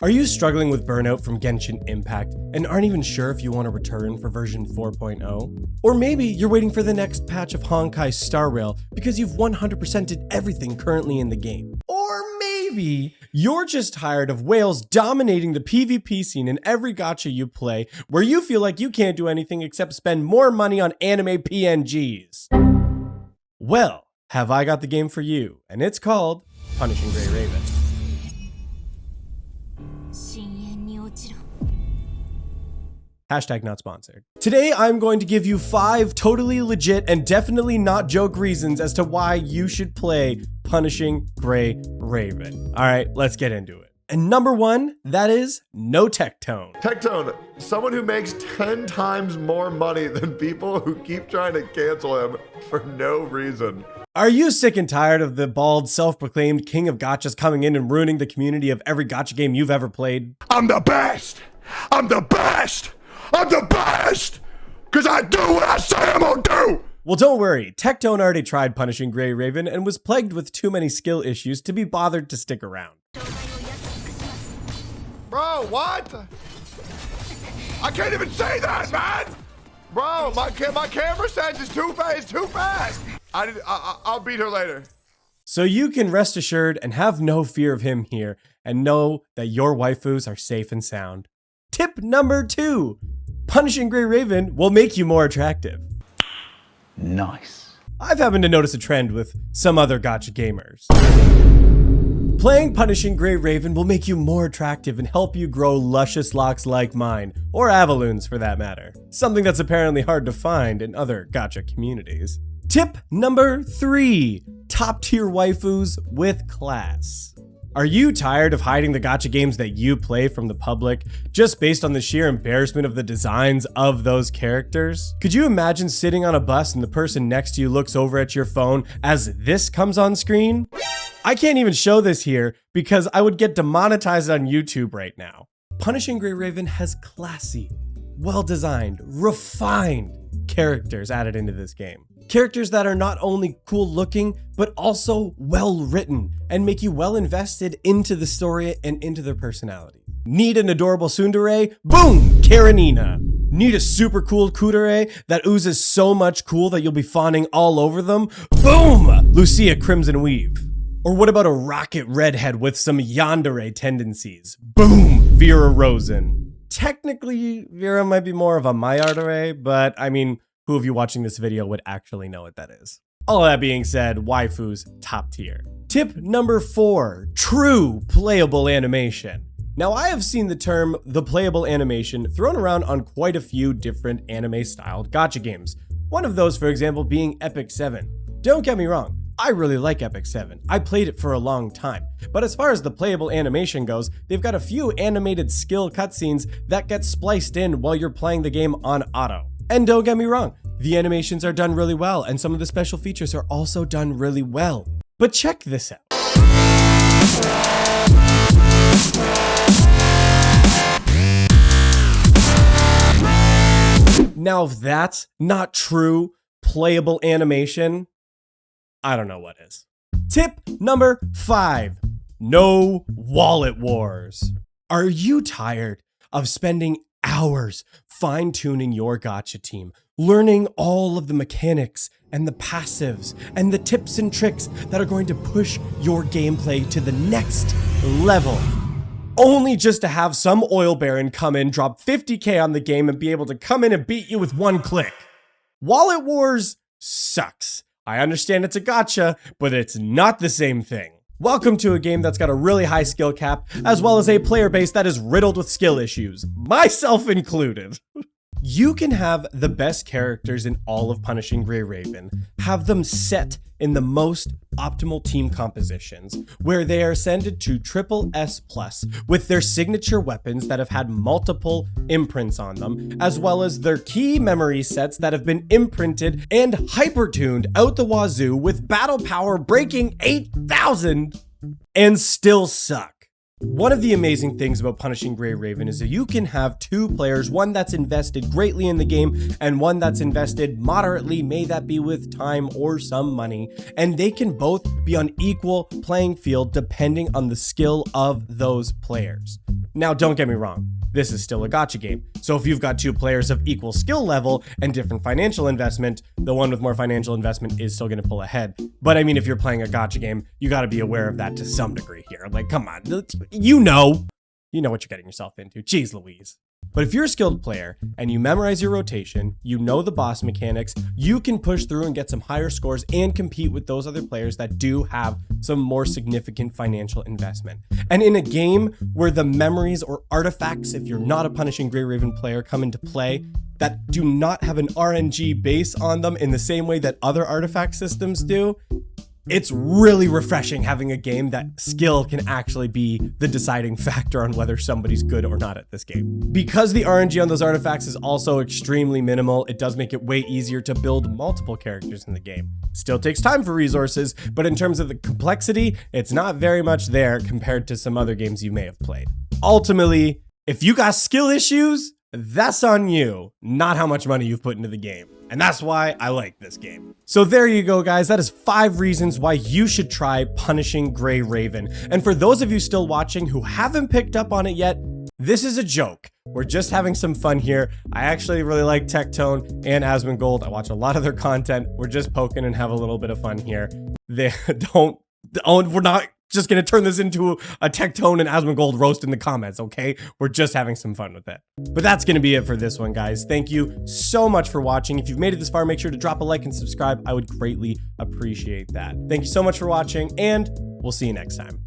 Are you struggling with burnout from Genshin Impact and aren't even sure if you want to return for version 4.0? Or maybe you're waiting for the next patch of Honkai Star Rail because you've 100%ed everything currently in the game. Or maybe you're just tired of whales dominating the PvP scene in every gacha you play, where you feel like you can't do anything except spend more money on anime PNGs. Well, have I got the game for you, and it's called Punishing Gray Raven. Hashtag not sponsored. Today, I'm going to give you 5 totally legit and definitely not joke reasons as to why you should play Punishing Gray Raven. All right, let's get into it. And number 1, that is no Techtone. Techtone, someone who makes 10 times more money than people who keep trying to cancel him for no reason. Are you sick and tired of the bald, self-proclaimed king of gachas coming in and ruining the community of every gacha game you've ever played? I'm the best! I'm the best! I'm the best! Cause I do what I say I'm gonna do! Well, don't worry, Techtone already tried Punishing Gray Raven and was plagued with too many skill issues to be bothered to stick around. Bro, what? I can't even say that, man! Bro, my camera sense is too fast! I'll beat her later. So you can rest assured and have no fear of him here and know that your waifus are safe and sound. Tip number 2, Punishing Gray Raven will make you more attractive. Nice. I've happened to notice a trend with some other gacha gamers. Playing Punishing Gray Raven will make you more attractive and help you grow luscious locks like mine, or avaloons for that matter. Something that's apparently hard to find in other gacha communities. Tip number 3, top tier waifus with class. Are you tired of hiding the gacha games that you play from the public just based on the sheer embarrassment of the designs of those characters? Could you imagine sitting on a bus and the person next to you looks over at your phone as this comes on screen? I can't even show this here because I would get demonetized on YouTube right now. Punishing Gray Raven has classy, well-designed, refined characters added into this game. Characters that are not only cool looking, but also well written and make you well invested into the story and into their personality. Need an adorable tsundere? Boom! Karenina. Need a super cool kudere that oozes so much cool that you'll be fawning all over them? Boom! Lucia Crimson Weave. Or what about a rocket redhead with some yandere tendencies? Boom! Vera Rosen. Technically, Vera might be more of a Mayardere, but I mean, who of you watching this video would actually know what that is? All that being said, waifus top tier. Tip number 4, true playable animation. Now I have seen the term the playable animation thrown around on quite a few different anime styled gacha games. One of those, for example, being Epic 7. Don't get me wrong, I really like Epic 7. I played it for a long time. But as far as the playable animation goes, they've got a few animated skill cutscenes that get spliced in while you're playing the game on auto. And don't get me wrong, the animations are done really well, and some of the special features are also done really well. But check this out. Now, if that's not true playable animation, I don't know what is. Tip number 5, no wallet wars. Are you tired of spending hours fine-tuning your gacha team, learning all of the mechanics and the passives and the tips and tricks that are going to push your gameplay to the next level, only just to have some oil baron come in, drop 50k on the game and be able to come in and beat you with one click? Wallet wars sucks. I understand it's a gacha, but it's not the same thing. Welcome to a game that's got a really high skill cap, as well as a player base that is riddled with skill issues, myself included. You can have the best characters in all of Punishing Gray Raven, have them set in the most optimal team compositions, where they are ascended to triple S+, with their signature weapons that have had multiple imprints on them, as well as their key memory sets that have been imprinted and hyper-tuned out the wazoo with battle power breaking 8,000 and still suck. One of the amazing things about Punishing Gray Raven is that you can have two players, one that's invested greatly in the game and one that's invested moderately, may that be with time or some money, and they can both be on equal playing field depending on the skill of those players. Now, don't get me wrong, this is still a gacha game. So if you've got two players of equal skill level and different financial investment, the one with more financial investment is still going to pull ahead. But I mean, if you're playing a gacha game, you got to be aware of that to some degree here. Like, come on, you know what you're getting yourself into. Jeez Louise. But if you're a skilled player and you memorize your rotation, you know the boss mechanics, you can push through and get some higher scores and compete with those other players that do have some more significant financial investment. And in a game where the memories or artifacts, if you're not a Punishing Gray Raven player, come into play, that do not have an RNG base on them in the same way that other artifact systems do, it's really refreshing having a game that skill can actually be the deciding factor on whether somebody's good or not at this game. Because the RNG on those artifacts is also extremely minimal, it does make it way easier to build multiple characters in the game. Still takes time for resources, but in terms of the complexity, it's not very much there compared to some other games you may have played. Ultimately, if you got skill issues, that's on you, not how much money you've put into the game. And that's why I like this game. So there you go, guys. That is 5 reasons why you should try Punishing Gray Raven. And for those of you still watching who haven't picked up on it yet, this is a joke. We're just having some fun here. I actually really like Techtone and Asmongold. I watch a lot of their content. We're just poking and have a little bit of fun here. We're not just gonna turn this into a Techtone and Asmongold roast in the comments, okay? We're just having some fun with it. But that's gonna be it for this one, guys. Thank you so much for watching. If you've made it this far, make sure to drop a like and subscribe. I would greatly appreciate that. Thank you so much for watching, and we'll see you next time.